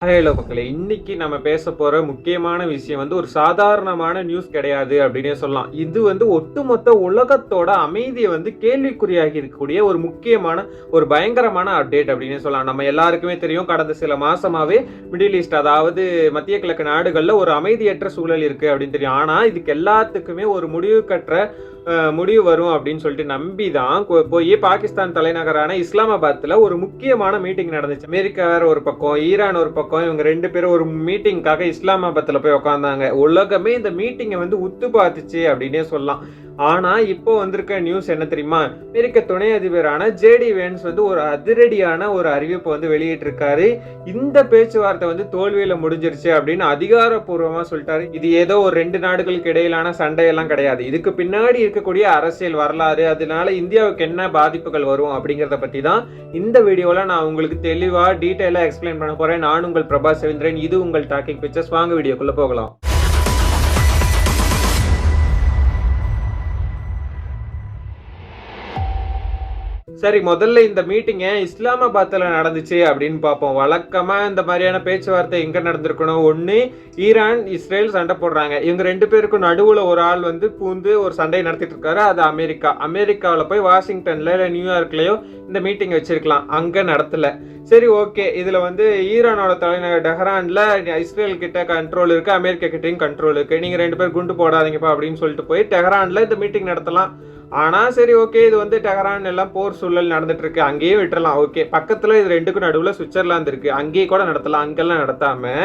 Hello மக்களே, இன்னைக்கு நம்ம பேச போற முக்கியமான விஷயம் ஒரு சாதாரணமான நியூஸ் கிடையாது அப்படின்னே சொல்லலாம். இது ஒட்டுமொத்த உலகத்தோட அமைதியை கேள்விக்குறியாகி இருக்கக்கூடிய ஒரு முக்கியமான ஒரு பயங்கரமான அப்டேட் அப்படின்னே சொல்லலாம். நம்ம எல்லாருக்குமே தெரியும், கடந்த சில மாசமாவே மிடில் ஈஸ்ட், அதாவது மத்திய கிழக்கு நாடுகள்ல ஒரு அமைதியற்ற சூழல் இருக்கு அப்படின்னு தெரியும். ஆனா இதுக்கு எல்லாத்துக்குமே ஒரு முடிவு வரும் அப்படின்னு சொல்லிட்டு நம்பிதான் போய் பாகிஸ்தான் தலைநகரான இஸ்லாமாபாத்ல ஒரு முக்கியமான மீட்டிங் நடந்துச்சு. அமெரிக்கா வேற ஒரு பக்கம், ஈரான் ஒரு பக்கம், இவங்க 2 பேரும் ஒரு மீட்டிங்காக இஸ்லாமாபாத்ல போய் உட்காந்தாங்க. உலகமே இந்த மீட்டிங்கை உத்து பார்த்துச்சு அப்படின்னே சொல்லலாம். ஆனா இப்போ வந்திருக்க நியூஸ் என்ன தெரியுமா? அமெரிக்க துணை அதிபரான ஜேடி வேன்ஸ் ஒரு அதிரடியான ஒரு அறிவிப்பு வெளியிட்டு இருக்காரு. இந்த பேச்சுவார்த்தை தோல்வியில முடிஞ்சிருச்சு அப்படின்னு அதிகாரப்பூர்வமா சொல்லிட்டாரு. இது ஏதோ ஒரு 2 நாடுகளுக்கு இடையிலான சண்டையெல்லாம் கிடையாது. இதுக்கு பின்னாடி இருக்கக்கூடிய அரசியல் வரலாறு, அதனால இந்தியாவுக்கு என்ன பாதிப்புகள் வரும் அப்படிங்கறத பத்தி தான் இந்த வீடியோல நான் உங்களுக்கு தெளிவா டீடைலா எக்ஸ்பிளைன் பண்ண போறேன். நான் உங்கள் பிரபா செவிந்திரன், இது உங்கள் டாக்கிங் பிக்சர்ஸ். வாங்க வீடியோக்குள்ள போகலாம். சரி, முதல்ல இந்த மீட்டிங் இஸ்லாமாபாத்ல நடந்துச்சு அப்படின்னு பார்ப்போம். வழக்கமா இந்த மாதிரியான பேச்சுவார்த்தை எங்க நடந்திருக்கணும்? ஒண்ணு, ஈரான் இஸ்ரேல் சண்டை போடுறாங்க. இவங்க 2 பேருக்கும் நடுவுல ஒரு ஆள் பூந்து ஒரு சண்டை நடத்திட்டு இருக்காரு. அது அமெரிக்காவில் போய் வாஷிங்டன்ல இல்ல நியூயார்க்லயோ இந்த மீட்டிங் வச்சிருக்கலாம். அங்க நடத்தல. சரி, ஓகே. இதுல ஈரானோட தலைநகர் டெஹரான்ல இஸ்ரேல் கிட்ட கண்ட்ரோல் இருக்கு, அமெரிக்கா கிட்டையும் கண்ட்ரோல் இருக்கு. நீங்க 2 பேர் குண்டு போடாதீங்கப்பா அப்படின்னு சொல்லிட்டு போய் டெஹரான்ல இந்த மீட்டிங் நடத்தலாம். ஆனா சரி, ஓகே, இது டெஹரான் எல்லாம் போர் சூழல் நடந்துட்டு இருக்கு, அங்கேயே விட்டுறலாம். ஓகே, பக்கத்துல இது 2க்கும் நடுவுல சுவிட்சர்லாந்து இருக்கு, அங்கேயே கூட நடத்தலாம். அங்கெல்லாம் நடத்தாம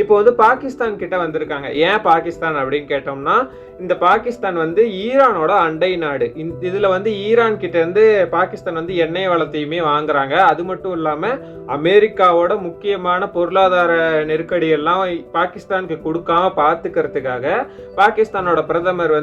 இப்போ பாகிஸ்தான் கிட்ட வந்திருக்காங்க. ஏன் பாகிஸ்தான் அப்படின்னு கேட்டோம்னா, இந்த பாகிஸ்தான் ஈரானோட அண்டை நாடு. இதுல ஈரான் கிட்ட இருந்து பாகிஸ்தான் எண்ணெய் வளத்தையுமே வாங்குறாங்க. அது மட்டும் இல்லாம அமெரிக்காவோட முக்கியமான பொருளாதார நெருக்கடி எல்லாம் பாகிஸ்தானுக்கு கொடுக்காம பாத்துக்கிறதுக்காக பாகிஸ்தானோட பிரதமர்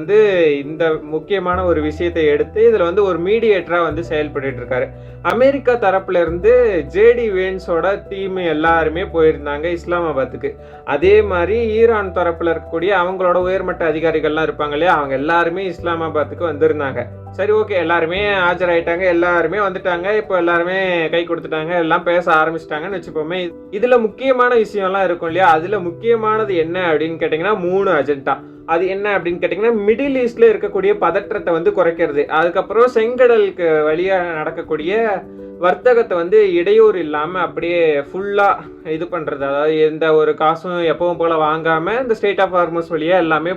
இந்த முக்கியமான ஒரு விஷயத்தை எடுத்து இதுல ஒரு மீடியேட்டரா செயல்பட்டு இருக்காரு. அமெரிக்கா தரப்புல இருந்து ஜேடி வேன்ஸோட டீம் எல்லாருமே போயிருந்தாங்க இஸ்லாமாபாத்துக்கு. அதே மாதிரி ஈரான் தரப்புல இருக்கக்கூடிய அவங்களோட உயர்மட்ட அதிகாரிகள்லாம் இருப்பாங்க இல்லையா, அவங்க எல்லாருமே இஸ்லாமாபாத்துக்கு வந்திருந்தாங்க. சரி, ஓகே, எல்லாருமே ஆஜராயிட்டாங்க, எல்லாருமே வந்துட்டாங்க. இப்போ எல்லாருமே கை கொடுத்துட்டாங்க, எல்லாம் பேச ஆரம்பிச்சிட்டாங்கன்னு வச்சுப்போமே. இதுல முக்கியமான விஷயம் எல்லாம் இருக்கும் இல்லையா, அதுல முக்கியமானது என்ன அப்படின்னு கேட்டீங்கன்னா 3 அஜெண்டா. அது என்ன அப்படின்னு கேட்டீங்கன்னா, மிடில் ஈஸ்ட்ல இருக்கக்கூடிய பதற்றத்தை குறைக்கிறது, அதுக்கப்புறம் செங்கடலுக்கு வழியா நடக்கக்கூடிய வர்த்தகத்தை இடையூறு இல்லாம அப்படியே ஃபுல்லா இது பண்றது, அதாவது எந்த ஒரு காசும் எப்பவும் போல வாங்காம இந்த ஸ்டேட் ஆஃப் ஹார்மஸ் வழியா எல்லாமே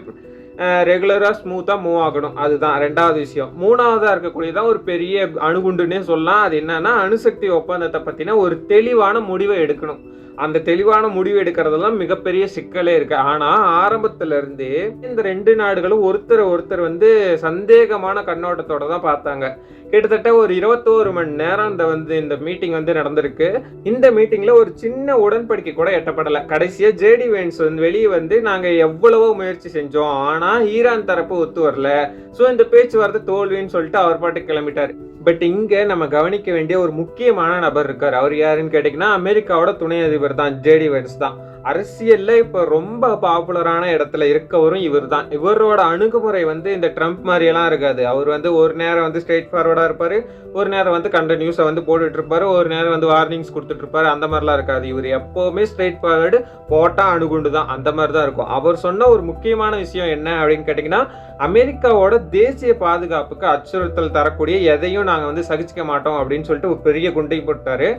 ரெகுலரா ஸ்மூத்தா மூவ் ஆகணும். அதுதான் 2வது விஷயம். 3வதா இருக்கக்கூடியதான் ஒரு பெரிய அணுகுண்டுன்னே சொல்லலாம். அது என்னன்னா, அணுசக்தி ஒப்பந்தத்தை பத்தின ஒரு தெளிவான முடிவை எடுக்கணும். அந்த தெளிவான முடிவு எடுக்கிறதெல்லாம் மிகப்பெரிய சிக்கலே இருக்கு. ஆனா ஆரம்பத்துல இருந்தே இந்த 2 நாடுகளும் ஒருத்தர் சந்தேகமான கண்ணோட்டத்தோட தான் பார்த்தாங்க. கிட்டத்தட்ட ஒரு 21 மணி நேரம் இந்த மீட்டிங் நடந்திருக்கு. இந்த மீட்டிங்ல ஒரு சின்ன உடன்படிக்கை கூட எட்டப்படல. கடைசியா ஜேடி வேன்ஸ் வெளியே நாங்க எவ்வளவோ முயற்சி செஞ்சோம், ஆனா ஈரான் தரப்பு ஒத்து வரல, சோ இந்த பேச்சுவார்த்தை தோல்வின்னு சொல்லிட்டு அவர் பாட்டுக்கு கிளம்பிட்டாரு. பட் இங்க நம்ம கவனிக்க வேண்டிய ஒரு முக்கியமான நபர் இருக்காரு. அவர் யாருன்னு கேட்டீங்கன்னா, அமெரிக்காவோட துணை அதிபர் தான், ஜேடி வேன்ஸ் தான். அரசியல்ல இப்ப ரொம்ப பாப்புலரான இடத்துல இருக்கவரும் இவர் தான். இவரோட அணுகுமுறை இந்த ட்ரம்ப் மாதிரி எல்லாம் இருக்காது. அவர் ஒரு நேரம் ஸ்ட்ரெயிட் ஃபார்வர்டா இருப்பாரு, ஒரு நேரம் கண்ட நியூஸை போட்டுட்டு இருப்பாரு, ஒரு நேரம் வார்னிங்ஸ் கொடுத்துட்டு இருப்பாரு. அந்த மாதிரிலாம் இருக்காது. இவர் எப்பவுமே ஸ்ட்ரெயிட் ஃபார்வர்டு, போட்டா அணுகுண்டு தான், அந்த மாதிரி தான் இருக்கும். அவர் சொன்ன ஒரு முக்கியமான விஷயம் என்ன அப்படின்னு கேட்டீங்கன்னா, அமெரிக்காவோட தேசிய பாதுகாப்புக்கு அச்சுறுத்தல் தரக்கூடிய எதையும் நாங்க சகிச்சுக்க மாட்டோம் அப்படின்னு சொல்லிட்டு ஒரு பெரிய குண்டை போட்டாரு.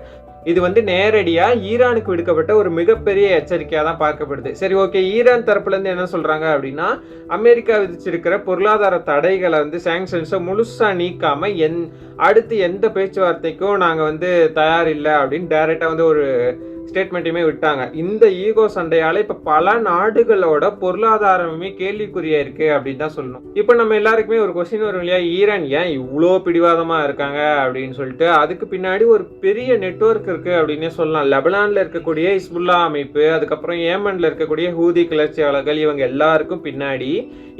இது நேரடியா ஈரானுக்கு விடுக்கப்பட்ட ஒரு மிகப்பெரிய எச்சரிக்கையா தான் பார்க்கப்படுது. சரி, ஓகே, ஈரான் தரப்புல இருந்து என்ன சொல்றாங்க அப்படின்னா, அமெரிக்கா விதிச்சிருக்கிற பொருளாதார தடைகளை சாங்ஷன்ஸை முழுசா நீக்காம அடுத்து எந்த பேச்சுவார்த்தைக்கும் நாங்க தயார் இல்லை அப்படின்னு டைரக்டா ஒரு ஸ்டேட்மெண்ட்டுமே விட்டாங்க. இந்த ஈகோ சண்டையால இப்ப பல நாடுகளோட பொருளாதாரமே கேள்விக்குறியா இருக்கு அப்படின்னு தான் சொல்லணும். இப்ப நம்ம எல்லாருக்குமே ஒரு கொஸ்டின் வரும் இல்லையா, ஈரான் ஏன் இவ்வளோ பிடிவாதமா இருக்காங்க அப்படின்னு சொல்லிட்டு. அதுக்கு பின்னாடி ஒரு பெரிய நெட்வொர்க் இருக்கு அப்படின்னே சொல்லலாம். லெபனான்ல இருக்கக்கூடிய ஹிஸ்புல்லா அமைப்பு, அதுக்கப்புறம் ஏமன்ல இருக்கக்கூடிய ஹூதி கிளர்ச்சியாளர்கள், இவங்க எல்லாருக்கும் பின்னாடி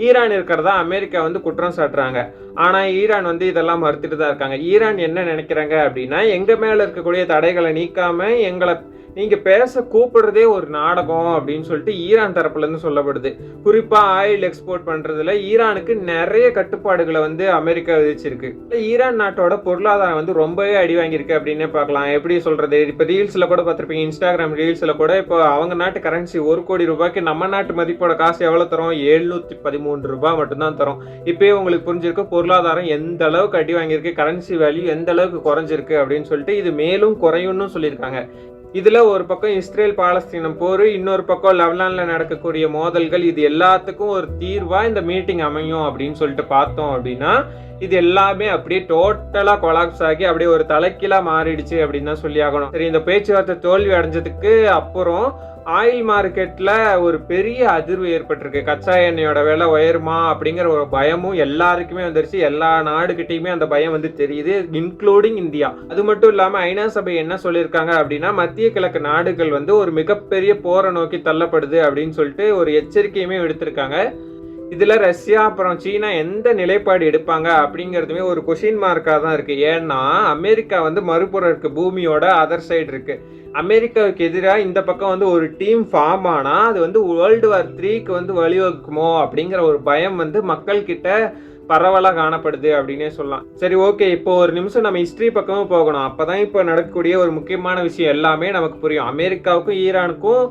ஈரான் இருக்கிறதா அமெரிக்கா குற்றம் சாட்டுறாங்க. ஆனா ஈரான் இதெல்லாம் மறுத்துட்டு தான் இருக்காங்க. ஈரான் என்ன நினைக்கிறாங்க அப்படின்னா, எங்க மேல இருக்கக்கூடிய தடைகளை நீக்காம எங்களை நீங்க பேச கூப்பிடுறதே ஒரு நாடகம் அப்படின்னு சொல்லிட்டு ஈரான் தரப்புல இருந்து சொல்லப்படுது. குறிப்பா ஆயில் எக்ஸ்போர்ட் பண்றதுல ஈரானுக்கு நிறைய கட்டுப்பாடுகளை வந்து அமெரிக்கா விதிச்சிருக்கு. ஈரான் நாட்டோட பொருளாதாரம் வந்து ரொம்பவே அடி வாங்கியிருக்கு அப்படின்னே பார்க்கலாம். எப்படி சொல்றது, இப்ப ரீல்ஸ்ல கூட பார்த்திருப்பீங்க, இன்ஸ்டாகிராம் ரீல்ஸ்ல கூட இப்போ அவங்க நாட்டு கரன்சி 1 கோடி ரூபாய்க்கு நம்ம நாட்டு மதிப்போட காசு எவ்வளவு தரும், 713 ரூபாய் மட்டும்தான் தரும். இப்பயே உங்களுக்கு புரிஞ்சிருக்கு பொருளாதாரம் எந்த அளவுக்கு அடி வாங்கியிருக்கு, கரன்சி வேல்யூ எந்த அளவுக்கு குறைஞ்சிருக்கு அப்படின்னு சொல்லிட்டு. இது மேலும் குறையும்னு சொல்லியிருக்காங்க. இதுல ஒரு பக்கம் இஸ்ரேல் பாலஸ்தீனம் போர், இன்னொரு பக்கம் லெபனான்ல நடக்கக்கூடிய மோதல்கள், இது எல்லாத்துக்கும் ஒரு தீர்வா இந்த மீட்டிங் அமையும் அப்படின்னு சொல்லிட்டு பார்த்தோம் அப்படின்னா இது எல்லாமே அப்படியே டோட்டலா கொலாப்ஸ் ஆகி அப்படியே ஒரு தலைக்கீழா மாறிடுச்சு அப்படின்னு தான் சொல்லி ஆகணும். சரி, இந்த பேச்சுவார்த்தை தோல்வி அடைஞ்சதுக்கு அப்புறம் ஆயில் மார்க்கெட்ல ஒரு பெரிய அதிர்வு ஏற்பட்டிருக்கு. கச்சா எண்ணெயோட விலை உயருமா அப்படிங்கிற ஒரு பயமும் எல்லாருக்குமே வந்துருச்சு. எல்லா நாடுகிட்டையுமே அந்த பயம் வந்து தெரியுது, இன்க்ளூடிங் இந்தியா. அது மட்டும் இல்லாம ஐநா சபை என்ன சொல்லியிருக்காங்க அப்படின்னா, மத்திய கிழக்கு நாடுகள் வந்து ஒரு மிகப்பெரிய போரை நோக்கி தள்ளப்படுது அப்படின்னு சொல்லிட்டு ஒரு எச்சரிக்கையுமே எடுத்திருக்காங்க. இதுல ரஷ்யா அப்புறம் சீனா எந்த நிலைப்பாடு எடுப்பாங்க அப்படிங்கிறதுமே ஒரு கொஸ்டின் மார்க்கா தான் இருக்கு. ஏன்னா அமெரிக்கா வந்து மறுபுறம் இருக்கு, பூமியோட அதர் சைடு இருக்கு. அமெரிக்காவுக்கு எதிராக இந்த பக்கம் வந்து ஒரு டீம் ஃபார்ம் ஆனா அது வந்து வேர்ல்டு வார் 3க்கு வந்து வழிவகுக்குமோ அப்படிங்கிற ஒரு பயம் வந்து மக்கள் கிட்ட பரவலா காணப்படுது அப்படின்னே சொல்லலாம். சரி, ஓகே, இப்போ ஒரு நிமிஷம் நம்ம ஹிஸ்டரி பக்கமும் போகணும். அப்பதான் இப்போ நடக்கக்கூடிய ஒரு முக்கியமான விஷயம் எல்லாமே நமக்கு புரியும். அமெரிக்காவுக்கும் ஈரானுக்கும்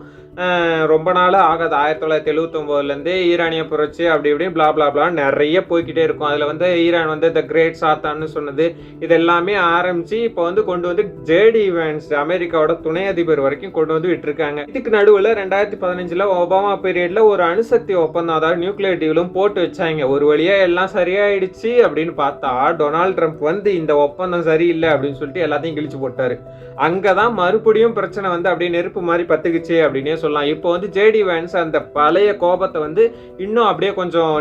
ரொம்ப நாள் ஆகாது. 1979 ஈரானிய புரட்சி அப்படி இப்படி பிளா பிளா பிளா நிறைய போய்கிட்டே இருக்கும். அதுல வந்து ஈரான் வந்து த கிரேட் சாத்தான்னு சொன்னது, இது எல்லாமே ஆரம்பிச்சு இப்போ வந்து கொண்டு வந்து ஜேடி வேன்ஸ் அமெரிக்காவோட துணை அதிபர் வரைக்கும் கொண்டு வந்து விட்டுருக்காங்க. இதுக்கு நடுவில் 2015 ஒபாமா பீரியட்ல ஒரு அணுசக்தி ஒப்பந்தம், அதாவது நியூக்ளியர் டீலும் போட்டு வச்சாங்க. ஒரு வழியா எல்லாம் சரியாயிடுச்சு அப்படின்னு பார்த்தா டொனால்ட் ட்ரம்ப் வந்து இந்த ஒப்பந்தம் சரியில்லை அப்படின்னு சொல்லிட்டு எல்லாத்தையும் கிழிச்சு போட்டாரு. அங்கதான் மறுபடியும் பிரச்சனை வந்து அப்படியே நெருப்பு மாதிரி பத்துக்குச்சு அப்படின்னே சொல்லலாம். இப்போ வந்து ஜேடி வேன்ஸ் அந்த பழைய கோபத்தை வந்து இன்னும் அப்படியே கொஞ்சம்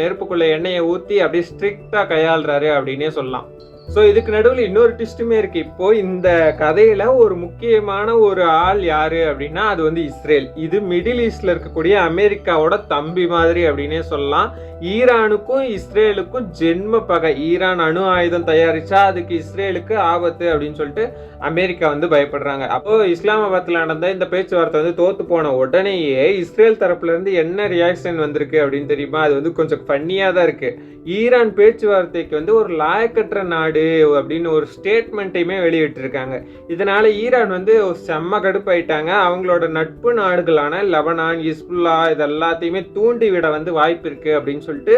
நெருப்புக்குள்ள எண்ணெயை ஊத்தி அப்படியே ஸ்ட்ரிக்டா கையாளுறாரு அப்படின்னே சொல்லலாம். ஸோ இதுக்கு நடுவில் இன்னொரு ட்விஸ்ட்டுமே இருக்கு. இப்போ இந்த கதையில ஒரு முக்கியமான ஒரு ஆள் யாரு அப்படின்னா அது வந்து இஸ்ரேல். இது மிடில் ஈஸ்ட்ல இருக்கக்கூடிய அமெரிக்காவோட தம்பி மாதிரி அப்படின்னே சொல்லலாம். ஈரானுக்கும் இஸ்ரேலுக்கும் ஜென்ம பகை. ஈரான் அணு ஆயுதம் தயாரிச்சா அதுக்கு இஸ்ரேலுக்கு ஆபத்து அப்படின்னு சொல்லிட்டு அமெரிக்கா வந்து பயப்படுறாங்க. அப்போ இஸ்லாமாபாத்ல நடந்த இந்த பேச்சுவார்த்தை வந்து தோத்து போன உடனேயே இஸ்ரேல் தரப்புல இருந்து என்ன ரியாக்ஷன் வந்திருக்கு அப்படின்னு தெரியுமா? அது வந்து கொஞ்சம் ஃபன்னியா தான் இருக்கு. ஈரான் பேச்சுவார்த்தைக்கு வந்து ஒரு லாயக்கற்ற நாடு அப்படின்னு ஒரு ஸ்டேட்மெண்ட்டையுமே வெளியிட்டிருக்காங்க. இதனால ஈரான் வந்து செம்ம கடுப்பாயிட்டாங்க. அவங்களோட நட்பு நாடுகளான லெபனான், ஹிஸ்புல்லா இது எல்லாத்தையுமே தூண்டி விட வந்து வாய்ப்பு இருக்கு அப்படின்னு சொல்லிட்டு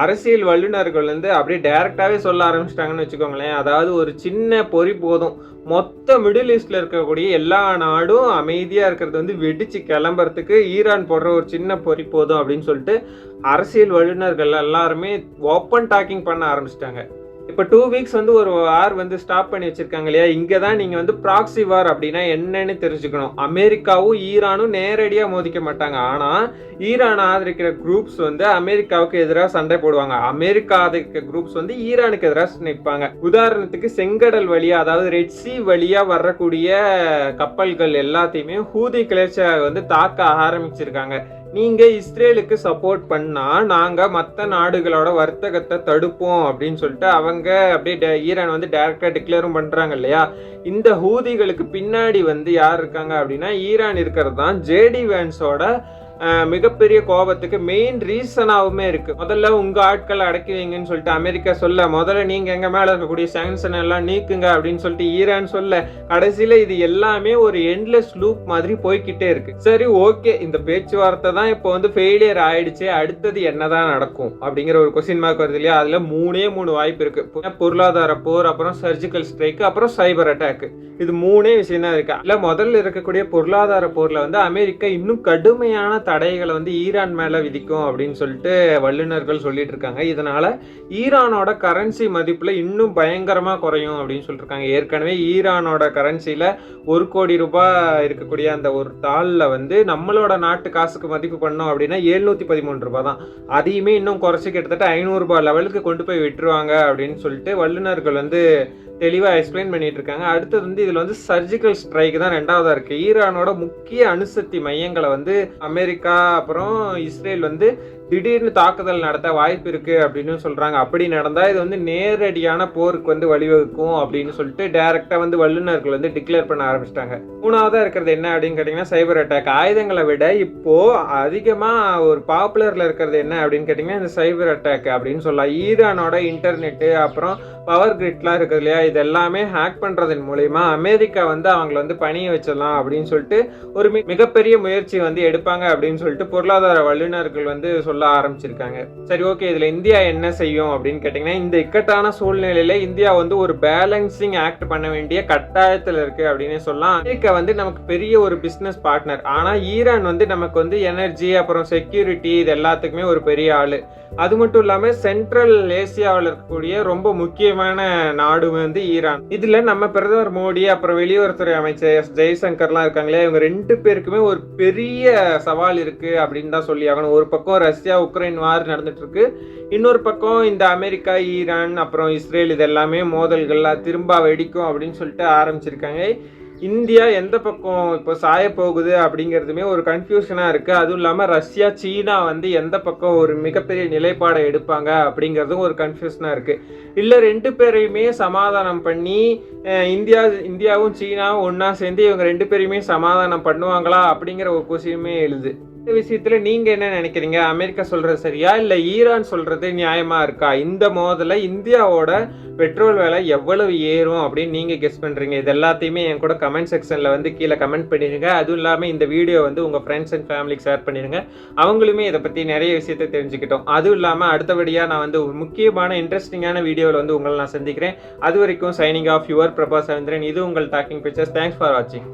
அரசியல் வல்லுநர்கள் வந்து அப்படியே டைரக்டாவே சொல்ல ஆரம்பிச்சிட்டாங்கன்னு வச்சுக்கோங்களேன். அதாவது ஒரு சின்ன பொறி போதும் மொத்த மிடில் ஈஸ்ட்ல இருக்கக்கூடிய எல்லா நாடும் அமைதியா இருக்கிறது வந்து வெடிச்சு கிளம்புறதுக்கு ஈரான் போடுற ஒரு சின்ன பொறி போதும் அப்படின்னு சொல்லிட்டு அரசியல் வல்லுநர்கள் எல்லாருமே ஓப்பன் டாக்கிங் பண்ண ஆரம்பிச்சிட்டாங்க. இப்போ 2 வீக்ஸ் வந்து ஒரு வார் வந்து ஸ்டாப் பண்ணி வச்சிருக்காங்க இல்லையா? இங்கே தான் நீங்கள் வந்து ப்ராக்சி வார் அப்படின்னா என்னன்னு தெரிஞ்சுக்கணும். அமெரிக்காவும் ஈரானும் நேரடியாக மோதிக்க மாட்டாங்க. ஆனால் ஈரான் ஆதரிக்கிற குரூப்ஸ் வந்து அமெரிக்காவுக்கு எதிராக சண்டை போடுவாங்க. அமெரிக்கா ஆதரிக்கிற குரூப்ஸ் வந்து ஈரானுக்கு எதிராக நிற்பாங்க. உதாரணத்துக்கு செங்கடல் வழியா, அதாவது ரெட் சி வழியா வரக்கூடிய கப்பல்கள் எல்லாத்தையுமே ஹூதி கிளர்ச்சியை வந்து தாக்க ஆரம்பிச்சிருக்காங்க. நீங்க இஸ்ரேலுக்கு சப்போர்ட் பண்ணா நாங்க மற்ற நாடுகளோட வர்த்தகத்தை தடுப்போம் அப்படின்னு சொல்லிட்டு அவங்க அப்படியே ஈரான் வந்து டைரக்டா டிக்ளேரும் பண்றாங்க இல்லையா? இந்த ஹூதிகளுக்கு பின்னாடி வந்து யார் இருக்காங்க அப்படின்னா ஈரான் இருக்கிறது தான் ஜேடி வேன்ஸோட மிகப்பெரிய கோபத்துக்கு மெயின் ரீசனாவுமே இருக்கு. முதல்ல உங்க ஆட்களை அடக்கி வைங்கன்னு சொல்லிட்டு அமெரிக்கா சொல்ல, முதல்ல நீங்க எங்க மேல இருக்கக்கூடிய சாங்ஷன் எல்லாம் நீக்குங்க அப்படின்னு சொல்லிட்டு ஈரான் சொல்ல, கடைசியில இது எல்லாமே ஒரு எண்ட்லெஸ் லூப் மாதிரி போய்கிட்டே இருக்கு. சரி, ஓகே, இந்த பேச்சுவார்த்தை தான் இப்போ வந்து ஃபெயிலியர் ஆயிடுச்சு, அடுத்தது என்னதான் நடக்கும் அப்படிங்கிற ஒரு கொஸ்டின் மார்க் வருது இல்லையா? அதுல 3 வாய்ப்பு இருக்கு. பொருளாதார போர், அப்புறம் சர்ஜிக்கல் ஸ்ட்ரைக், அப்புறம் சைபர் அட்டாக். இது 3 விஷயம் தான் இருக்கு. இல்ல முதல்ல இருக்கக்கூடிய பொருளாதார போர்ல வந்து அமெரிக்கா இன்னும் கடுமையான தடைகளை வந்து ஈரான் மேல விதிக்கும் அப்படின்னு சொல்லிட்டு வல்லுநர்கள் சொல்லிட்டு இருக்காங்க. இதனால ஈரானோட கரன்சி மதிப்புல இன்னும் பயங்கரமா குறையும் அப்படின்னு சொல்லிட்டு இருக்காங்க. ஏற்கனவே ஈரானோட கரன்சில 1 கோடி ரூபாய் இருக்கக்கூடிய அந்த ஒரு தாள்ல வந்து நம்மளோட நாட்டு காசுக்கு மதிப்பு பண்ணோம் அப்படின்னா 713 ரூபாய் தான். அதையுமே இன்னும் குறைச்சி கிட்டத்தட்ட 500 ரூபாய் லெவலுக்கு கொண்டு போய் விட்டுருவாங்க அப்படின்னு சொல்லிட்டு வல்லுநர்கள் வந்து தெளிவா எக்ஸ்பிளைன் பண்ணிட்டு இருக்காங்க. அடுத்தது வந்து இதுல வந்து சர்ஜிக்கல் ஸ்ட்ரைக் தான் 2வதா இருக்கு. ஈரானோட முக்கிய அணுசக்தி மையங்களை வந்து அமெரிக்கா அப்புறம் இஸ்ரேல் வந்து திடீர்னு தாக்குதல் நடத்த வாய்ப்பு இருக்கு அப்படின்னு சொல்றாங்க. அப்படி நடந்தா இது வந்து நேரடியான போருக்கு வந்து வழிவகுக்கும் அப்படின்னு சொல்லிட்டு டைரக்டா வந்து வல்லுநர்கள் வந்து டிக்ளேர் பண்ண ஆரம்பிச்சிட்டாங்க. மூணாவதா இருக்கிறது என்ன அப்படின்னு கேட்டீங்கன்னா சைபர் அட்டாக். ஆயுதங்களை விட இப்போ அதிகமா ஒரு பாப்புலர்ல இருக்கிறது என்ன அப்படின்னு கேட்டீங்கன்னா இந்த சைபர் அட்டாக் அப்படின்னு சொல்லலாம். ஈரானோட இன்டர்நெட் அப்புறம் பவர் கிரிட்லாம் இருக்குது இல்லையா, இது எல்லாமே ஹேக் பண்றதன் மூலயமா அமெரிக்கா வந்து அவங்களை வந்து பணிய வச்சிடலாம் அப்படின்னு சொல்லிட்டு ஒரு மிகப்பெரிய முயற்சி வந்து எடுப்பாங்க அப்படின்னு சொல்லிட்டு பொருளாதார வல்லுநர்கள் வந்து சொல்ல ஆரம்பிச்சிருக்காங்க. சரி, ஓகே, இதுல இந்தியா என்ன செய்யும் அப்படின்னு கேட்டீங்கன்னா இந்த இக்கட்டான சூழ்நிலையில இந்தியா வந்து ஒரு பேலன்சிங் ஆக்ட் பண்ண வேண்டிய கட்டாயத்துல இருக்கு அப்படின்னு சொல்லலாம். அமெரிக்கா வந்து நமக்கு பெரிய ஒரு பிசினஸ் பார்ட்னர், ஆனா ஈரான் வந்து நமக்கு வந்து எனர்ஜி அப்புறம் செக்யூரிட்டி இது எல்லாத்துக்குமே ஒரு பெரிய ஆளு. அது மட்டும் இல்லாம சென்ட்ரல் ஏசியாவில் இருக்கக்கூடிய ரொம்ப முக்கியமான நாடு வந்து ஈரான். இதுல நம்ம பிரதமர் மோடி அப்புறம் வெளியுறவுத்துறை அமைச்சர் எஸ் ஜெய்சங்கர்லாம் இருக்காங்களே, இவங்க 2 பேருக்குமே ஒரு பெரிய சவால் இருக்கு அப்படின்னு தான் சொல்லி ஆகணும். ஒரு பக்கம் ரஷ்யா உக்ரைன் வார் நடந்துட்டு இருக்கு, இன்னொரு பக்கம் இந்த அமெரிக்கா ஈரான் அப்புறம் இஸ்ரேல் இது எல்லாமே மோதல்கள்லாம் திரும்ப வெடிக்கும் அப்படின்னு சொல்லிட்டு ஆரம்பிச்சிருக்காங்க. இந்தியா எந்த பக்கம் இப்போ சாய போகுது அப்படிங்கிறதுமே ஒரு கன்ஃபியூஷனாக இருக்குது. அதுவும் இல்லாமல் ரஷ்யா சீனா வந்து எந்த பக்கம் ஒரு மிகப்பெரிய நிலைப்பாடை எடுப்பாங்க அப்படிங்கிறதும் ஒரு கன்ஃபியூஷனாக இருக்குது. இல்லை 2 பேரையுமே சமாதானம் பண்ணி இந்தியாவும் சீனாவும் ஒன்றா சேர்ந்து இவங்க 2 பேரையுமே சமாதானம் பண்ணுவாங்களா அப்படிங்கிற ஒரு கொஸ்டினுமே எழுது. இந்த விஷயத்துல நீங்க என்ன நினைக்கிறீங்க? அமெரிக்கா சொல்றது சரியா இல்ல ஈரான் சொல்றது நியாயமா இருக்கா? இந்த மோதல இந்தியாவோட பெட்ரோல் விலை எவ்வளவு ஏறும் அப்படின்னு நீங்க கெஸ் பண்றீங்க? இது எல்லாத்தையுமே என் கூட கமெண்ட் செக்ஷன்ல வந்து கீழே கமெண்ட் பண்ணிடுங்க. அதுவும் இல்லாம இந்த வீடியோ வந்து உங்க ஃப்ரெண்ட்ஸ் அண்ட் ஃபேமிலிக்கு ஷேர் பண்ணிடுங்க. அவங்களுமே இதை பத்தி நிறைய விஷயத்தை தெரிஞ்சுக்கிட்டோம். அதுவும் இல்லாம அடுத்தபடியா நான் வந்து ஒரு முக்கியமான இன்ட்ரெஸ்டிங்கான வீடியோவில் வந்து உங்களை நான் சந்திக்கிறேன். அது வரைக்கும் சைனிங் ஆஃப் யுவர் பிரபா சவேந்திரன். இது உங்கள் டாக்கிங் பிக்சர்ஸ். தேங்க்ஸ் ஃபார் வாட்சிங்.